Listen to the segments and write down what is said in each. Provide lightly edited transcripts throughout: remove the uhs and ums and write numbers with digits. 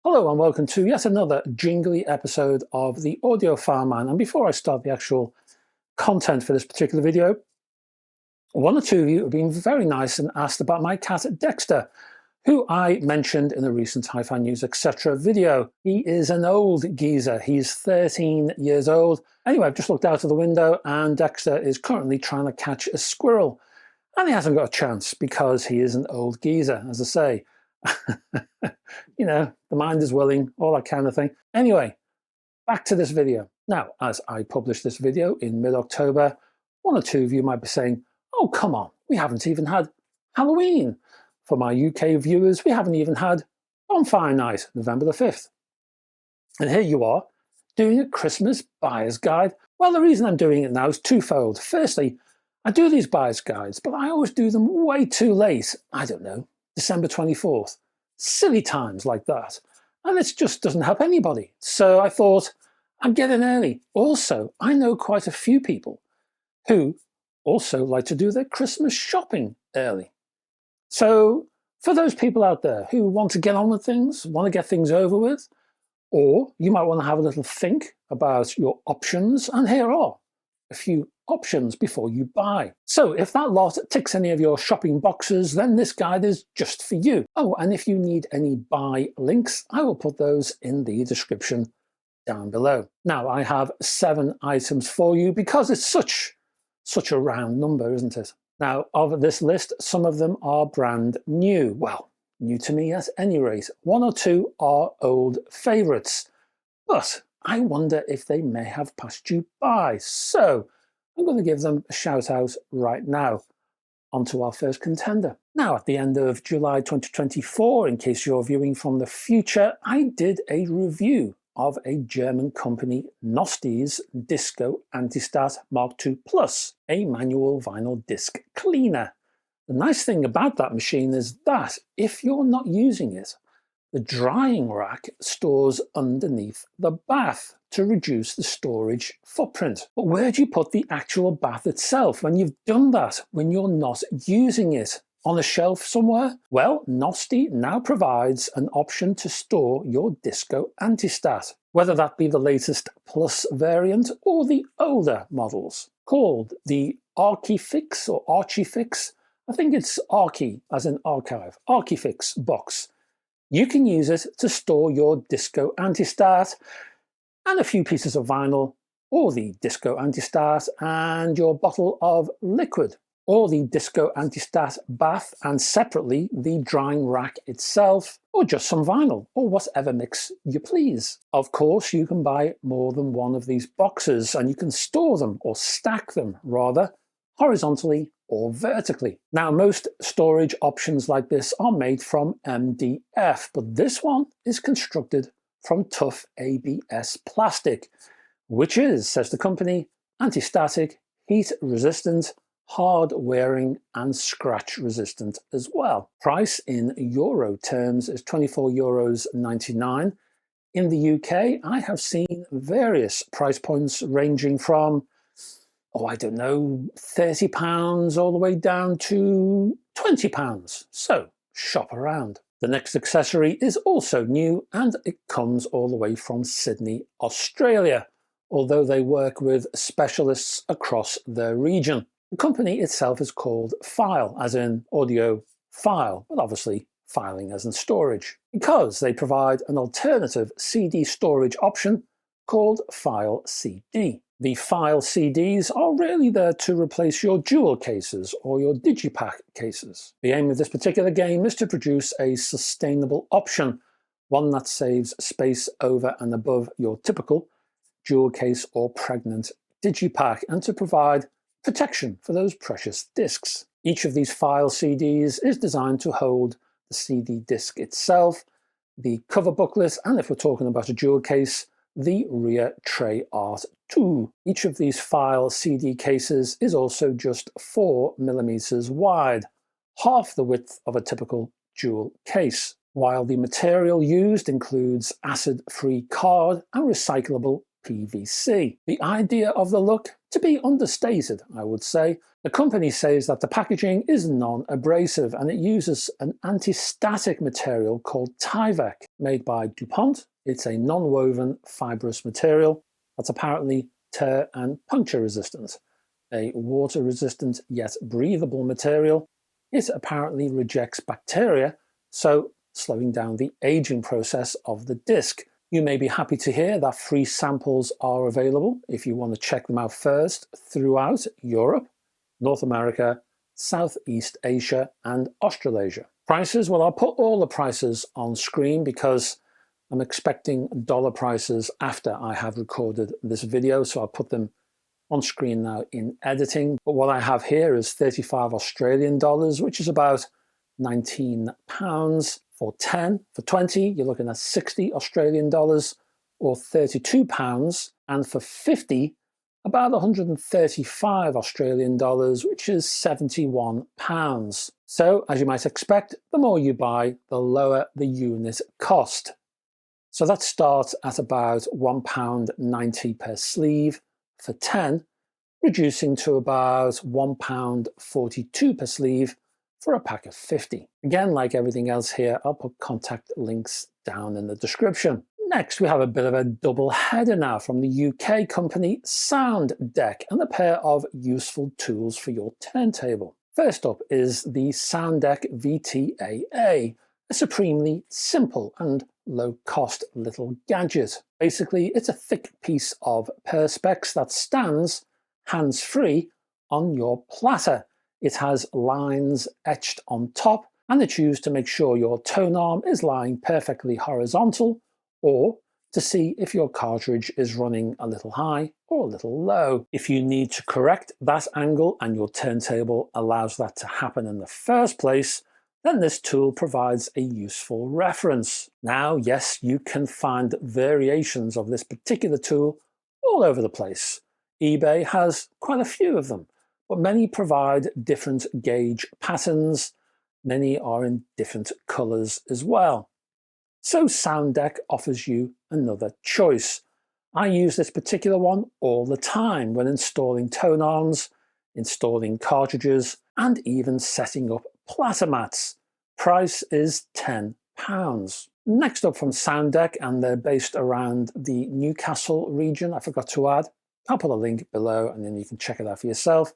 Hello and welcome to yet another jingly episode of the Audiophile Man. And before I start the actual content for this particular video, one or two of you have been very nice and asked about my cat Dexter, who I mentioned in a recent HiFi News etc. video. He is an old geezer. He's 13 years old. Anyway, I've just looked out of the window and Dexter is currently trying to catch a squirrel. And he hasn't got a chance because he is an old geezer, as I say. You know, the mind is willing, all that kind of thing. Anyway, back to this video. Now, as I publish this video in mid-October, one or two of you might be saying, oh, come on, we haven't even had Halloween. For my UK viewers, we haven't even had Bonfire Night, November the 5th. And here you are, doing a Christmas buyer's guide. Well, the reason I'm doing it now is twofold. Firstly, I do these buyer's guides, but I always do them way too late. I don't know, December 24th. Silly times like that. And it just doesn't help anybody. So I thought I'd get in early. Also, I know quite a few people who also like to do their Christmas shopping early. So for those people out there who want to get on with things, want to get things over with, or you might want to have a little think about your options, and here are a few options before you buy. So if that lot ticks any of your shopping boxes, then this guide is just for you. Oh, and if you need any buy links, I will put those in the description down below. Now, I have 7 items for you because it's such a round number, isn't it? Now, of this list, some of them are brand new. Well, new to me at any rate. 1 or 2 are old favorites, but I wonder if they may have passed you by. So I'm going to give them a shout out right now. On to our first contender. Now, at the end of July 2024, in case you're viewing from the future, I did a review of a German company, Knosti's Disco Antistat Mark II Plus, a manual vinyl disc cleaner. The nice thing about that machine is that if you're not using it, the drying rack stores underneath the bath to reduce the storage footprint. But where do you put the actual bath itself when you've done that, when you're not using it? On a shelf somewhere? Well, Knosti now provides an option to store your Disco Antistat, whether that be the latest Plus variant or the older models, called the Archifix or Archifix. I think it's Archi, as in archive, Archifix box. You can use it to store your Disco Antistat and a few pieces of vinyl, or the Disco Antistat and your bottle of liquid, or the Disco Antistat bath and separately the drying rack itself, or just some vinyl, or whatever mix you please. Of course, you can buy more than one of these boxes and you can store them, or stack them rather, horizontally or vertically. Now, most storage options like this are made from MDF, but this one is constructed from tough ABS plastic, which is, says the company, anti-static, heat-resistant, hard-wearing and scratch-resistant as well. Price in euro terms is €24.99. In the UK, I have seen various price points ranging from, oh, I don't know, £30 all the way down to £20. So shop around. The next accessory is also new and it comes all the way from Sydney, Australia, although they work with specialists across their region. The company itself is called Phile, as in audio file, but obviously filing as in storage, because they provide an alternative CD storage option called Phile CD. The Phile CDs are really there to replace your jewel cases or your digipack cases. The aim of this particular game is to produce a sustainable option, one that saves space over and above your typical jewel case or pregnant digipack, and to provide protection for those precious discs. Each of these Phile CDs is designed to hold the CD disc itself, the cover booklet, and if we're talking about a jewel case, the rear tray art too. Each of these Phile CD cases is also just 4mm wide, half the width of a typical jewel case, while the material used includes acid-free card and recyclable PVC. The idea of the look, to be understated, I would say. The company says that the packaging is non-abrasive and it uses an anti-static material called Tyvek, made by DuPont. It's a non-woven fibrous material that's apparently tear and puncture resistant. A water-resistant yet breathable material. It apparently rejects bacteria, so slowing down the aging process of the disc. You may be happy to hear that free samples are available if you want to check them out first throughout Europe, North America, Southeast Asia, and Australasia. Prices, well, I'll put all the prices on screen because I'm expecting dollar prices after I have recorded this video, so I'll put them on screen now in editing. But what I have here is 35 Australian dollars, which is about £19. For 10, for 20, you're looking at 60 Australian dollars or £32. And for 50, about 135 Australian dollars, which is £71. So, as you might expect, the more you buy, the lower the unit cost. So that starts at about £1.90 per sleeve for 10, reducing to about £1.42 per sleeve for a pack of 50. Again, like everything else here, I'll put contact links down in the description. Next, we have a bit of a double header now from the UK company Soundeck and a pair of useful tools for your turntable. First up is the Soundeck VTAA, a supremely simple and low-cost little gadget. Basically, it's a thick piece of perspex that stands hands-free on your platter. It has lines etched on top, and it's used to make sure your tone arm is lying perfectly horizontal, or to see if your cartridge is running a little high or a little low. If you need to correct that angle and your turntable allows that to happen in the first place, then this tool provides a useful reference. Now, yes, you can find variations of this particular tool all over the place. eBay has quite a few of them, but many provide different gauge patterns. Many are in different colors as well. So Soundeck offers you another choice. I use this particular one all the time when installing tone arms, installing cartridges, and even setting up platter mats. Price is £10. Next up from Soundeck, and they're based around the Newcastle region, I forgot to add. I'll put a link below and then you can check it out for yourself.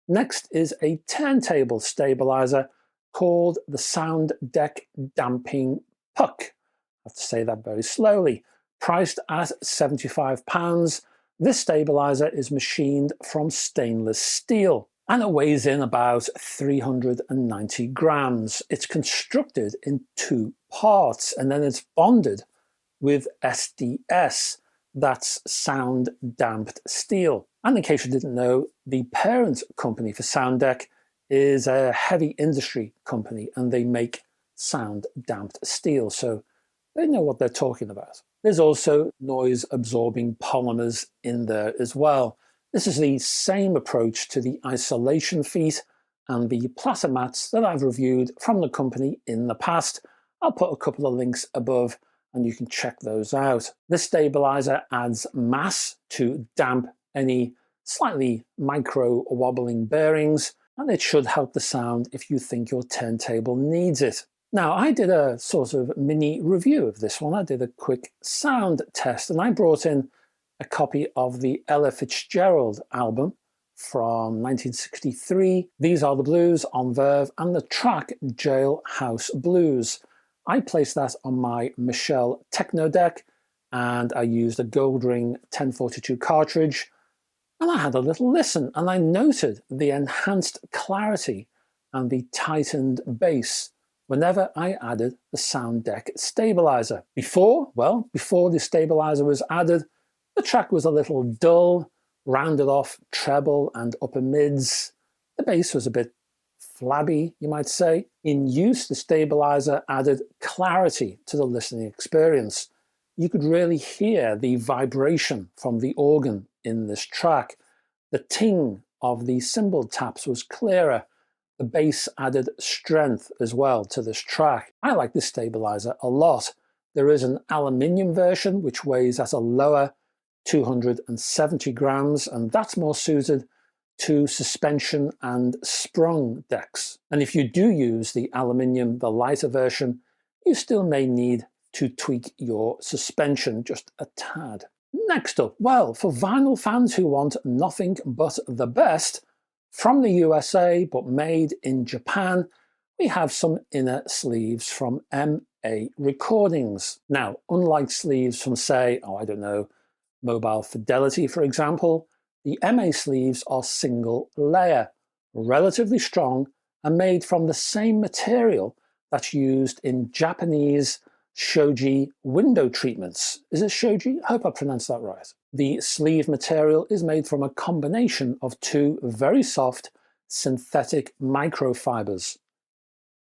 Next is a turntable stabilizer called the Soundeck Damping Puck. I have to say that very slowly. Priced at £75, this stabilizer is machined from stainless steel and it weighs in about 390 grams. It's constructed in 2 parts and then it's bonded with SDS, that's sound damped steel. And in case you didn't know, the parent company for Soundeck is a heavy industry company and they make sound damped steel, so they know what they're talking about. There's also noise absorbing polymers in there as well. This is the same approach to the isolation feet and the platter mats that I've reviewed from the company in the past. I'll put a couple of links above and you can check those out. This stabilizer adds mass to damp any slightly micro wobbling bearings, and it should help the sound if you think your turntable needs it. Now, I did a sort of mini review of this one. I did a quick sound test and I brought in a copy of the Ella Fitzgerald album from 1963. These Are the Blues on Verve and the track Jailhouse Blues. I placed that on my Michelle Techno deck and I used a Goldring 1042 cartridge and I had a little listen and I noted the enhanced clarity and the tightened bass whenever I added the Soundeck stabilizer. Before the stabilizer was added, the track was a little dull, rounded off treble and upper mids. The bass was a bit flabby, you might say. In use, the stabilizer added clarity to the listening experience. You could really hear the vibration from the organ in this track. The ting of the cymbal taps was clearer. The bass added strength as well to this track. I like this stabilizer a lot. There is an aluminium version which weighs at a lower 270 grams, and that's more suited to suspension and sprung decks. And if you do use the aluminium, the lighter version, you still may need to tweak your suspension just a tad. Next up, well, for vinyl fans who want nothing but the best, from the USA but made in Japan, we have some inner sleeves from MA Recordings. Now, unlike sleeves from, say, I don't know, Mobile Fidelity, for example, the MA sleeves are single layer, relatively strong, and made from the same material that's used in Japanese shoji window treatments. Is it shoji? I hope I pronounced that right. The sleeve material is made from a combination of two very soft synthetic microfibers,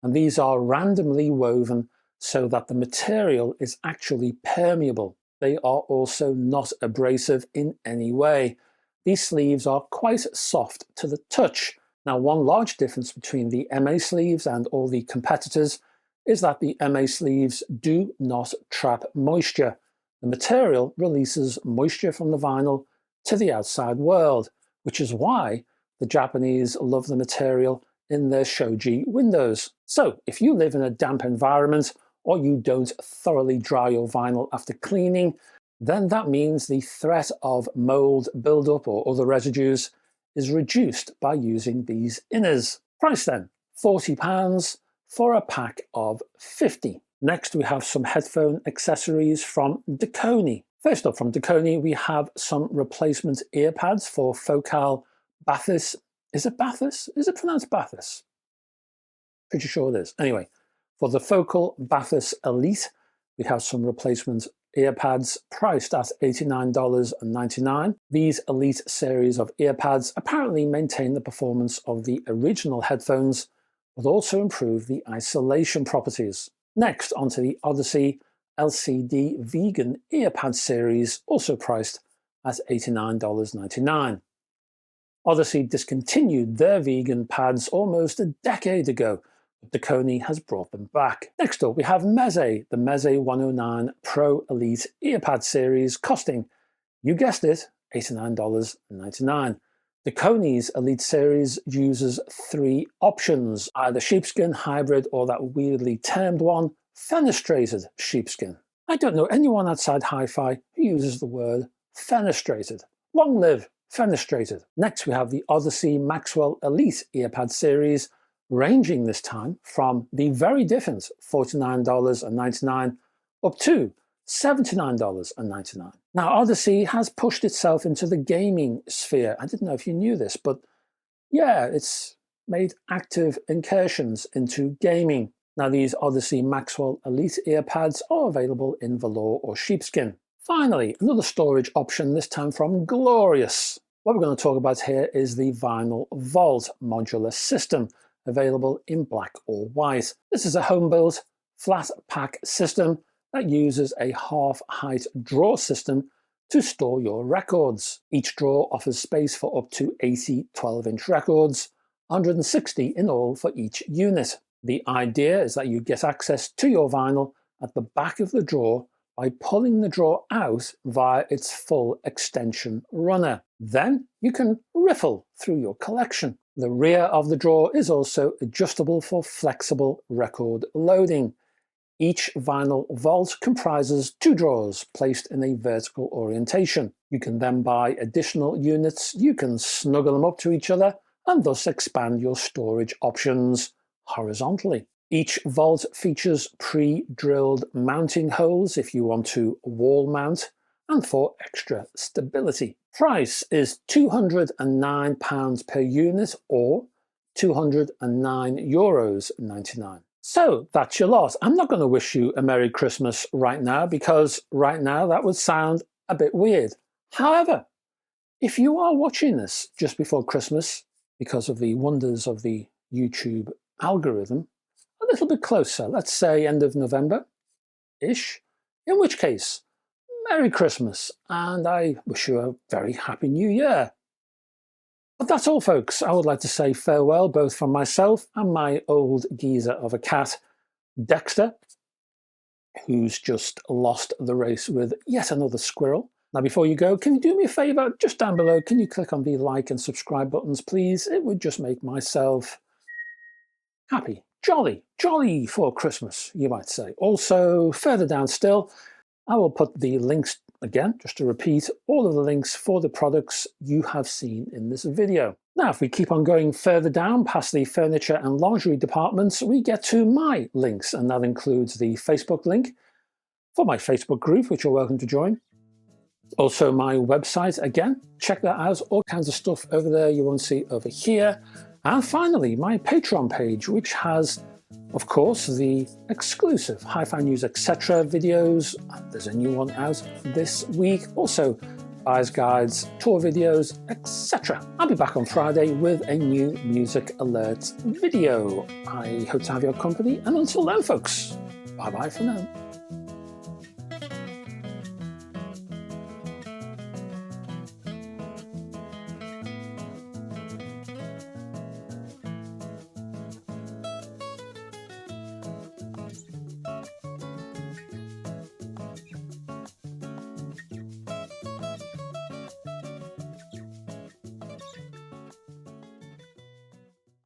and these are randomly woven so that the material is actually permeable. They are also not abrasive in any way. These sleeves are quite soft to the touch. Now, one large difference between the MA sleeves and all the competitors is that the MA sleeves do not trap moisture. The material releases moisture from the vinyl to the outside world, which is why the Japanese love the material in their shoji windows. So if you live in a damp environment or you don't thoroughly dry your vinyl after cleaning, then that means the threat of mold buildup or other residues is reduced by using these inners. Price then, £40 for a pack of 50. Next, we have some headphone accessories from Dekoni. First up, from Dekoni, we have some replacement ear pads for Focal Bathys. Is it Bathys? Is it pronounced Bathys? Pretty sure it is. Anyway, for the Focal Bathys Elite, we have some replacement ear pads priced at $89.99. These Elite series of ear pads apparently maintain the performance of the original headphones, but also improve the isolation properties. Next, onto the Odyssey LCD Vegan Earpad series, also priced at $89.99. Odyssey discontinued their vegan pads almost a decade ago, but Dekoni has brought them back. Next up, we have Meze, the Meze 109 Pro Elite Earpad series, costing, you guessed it, $89.99. Dekoni's Elite series uses three options, either sheepskin, hybrid, or that weirdly termed one, fenestrated sheepskin. I don't know anyone outside HiFi who uses the word fenestrated. Long live fenestrated. Next, we have the Odyssey Maxwell Elite Earpad series, ranging this time from the very different $49.99 up to $79.99. Now, Odyssey has pushed itself into the gaming sphere. I didn't know if you knew this, but yeah, it's made active incursions into gaming. Now, these Odyssey Maxwell Elite earpads are available in velour or sheepskin. Finally, another storage option, this time from Glorious. What we're going to talk about here is the Vinyl Vault modular system, available in black or white. This is a home-built, flat pack system that uses a half-height drawer system to store your records. Each drawer offers space for up to 80 12-inch records, 160 in all for each unit. The idea is that you get access to your vinyl at the back of the drawer by pulling the drawer out via its full extension runner. Then you can riffle through your collection. The rear of the drawer is also adjustable for flexible record loading. Each vinyl vault comprises two drawers placed in a vertical orientation. You can then buy additional units, you can snuggle them up to each other, and thus expand your storage options horizontally. Each vault features pre-drilled mounting holes if you want to wall mount and for extra stability. Price is £209 per unit or €209.99. So that's your lot. I'm not going to wish you a Merry Christmas right now, because right now that would sound a bit weird. However, if you are watching this just before Christmas, because of the wonders of the YouTube algorithm, a little bit closer, let's say end of November-ish, in which case, Merry Christmas, and I wish you a very Happy New Year. But that's all, folks. I would like to say farewell, both from myself and my old geezer of a cat, Dexter, who's just lost the race with yet another squirrel. Now, before you go, can you do me a favor? Just down below, can you click on the like and subscribe buttons, please? It would just make myself happy, jolly for Christmas, you might say. Also, further down still, I will put the links, again, just to repeat, all of the links for the products you have seen in this video. Now, if we keep on going further down past the furniture and lingerie departments, we get to my links, and that includes the Facebook link for my Facebook group, which you're welcome to join. Also, my website, again, check that out, all kinds of stuff over there you won't see over here. And finally, my Patreon page, which has, of course, the exclusive HiFi News, etc. videos. There's a new one out this week. Also, buyer's guides, tour videos, etc. I'll be back on Friday with a new music alert video. I hope to have your company. And until then, folks, bye-bye for now.